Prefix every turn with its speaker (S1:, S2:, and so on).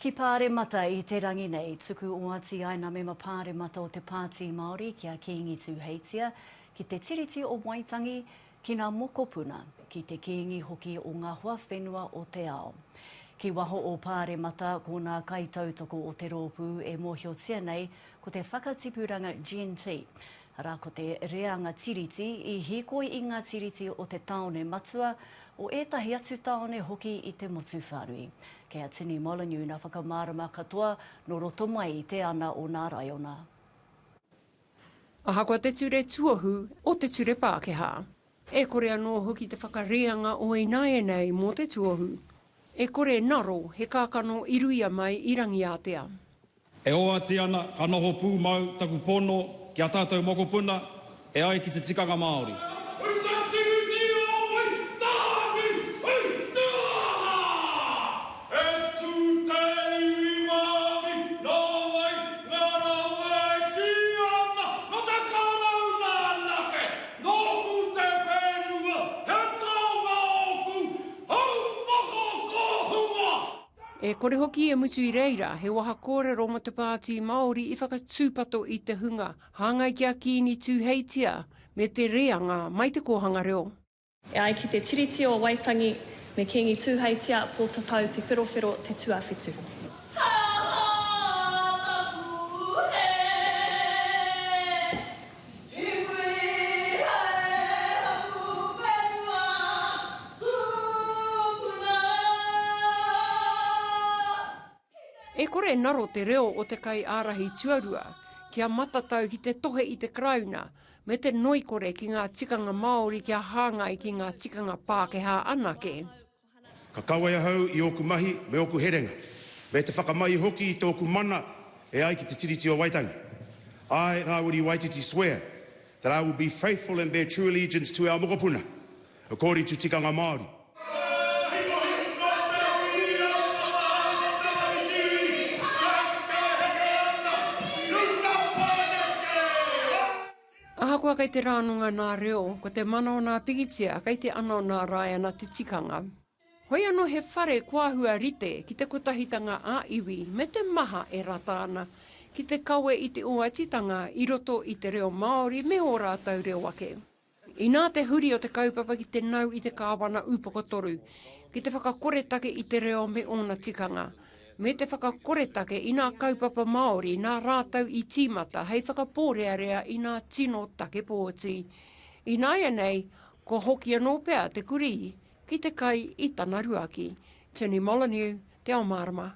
S1: Ki pāre mata I te rangi nei, tuku o ati ai nā mema pāre mata o te Pāti Maōri kia King Tūheitia, ki te tiriti o Waitangi, ki ngā mokopunua, ki te kiingi hoki o ngā hua whenua o te ao. Ki waho o pāre mata ko ngā kaitautoko o te rōpū e mōhiotia nei ko te whakatipuranga GNT. Rā ko te reanga tiriti I hikoi I ngā tiriti o te taone matua o ētahi atu taone hoki I te motu whārui. Kei atini Molyneux nā whakamārama katoa no roto mai I te ana o nā raiona.
S2: Aha koa te ture tuahu o te ture Pākehā. E kore anō hoki te whakareanga o inae nei mō te tuahu. E kore naro he kākano iruia mai I rangi ātea.
S3: E o ati ana ka noho pū mau taku pono ki a tātou mokopuna e ai ki te tikanga Māori.
S2: E kore hoki e mutu I reira, he waha kōrero mo te Pāti Maōri I whakatūpato I te hunga, hāngai kia King Tūheitia, me te reanga mai te kōhanga reo.
S4: E ai ki te tiriti o Waitangi, me King Tūheitia, po tatau te whirowhiro te tuawhitu.
S2: E kore naro te reo o te kai ārahi tuarua, kia matatau ki te tohe I te krauna, me te noikore ki ngā tikanga Māori kia hāngai ki ngā tikanga Pākehā anake.
S5: Ka kawaia hau I oku mahi me oku herenga, me te whakamai hoki I tōku mana e ai ki te tiriti o Waitangi. I, Rawiri Waititi, swear that I will be faithful and bear true allegiance to our mokopuna, according to tikanga Māori.
S2: Aha koa kei te rānunga nā reo, ko te mana o nā pikitia, kei te ana o nā raiana te tikanga. Hoi anō he whare kuahua rite ki te kotahitanga a iwi, me te maha e ratāna, ki te kawe I te oatitanga I roto I te reo Māori me o rātau reo ake. I nā te huri o te kaupapa ki te nau I te kāwana upokotoru, ki te whakakoretake I te reo me ona tikanga, me te whakakoretake I nā kaupapa Māori, nā rātau I tīmata, hei whakaporearea I nā tino take pōti. I nāia nei, ko hoki anō pea te kuri, ki te kai I tana ruaki. Tini Molyneux, te ao mārama.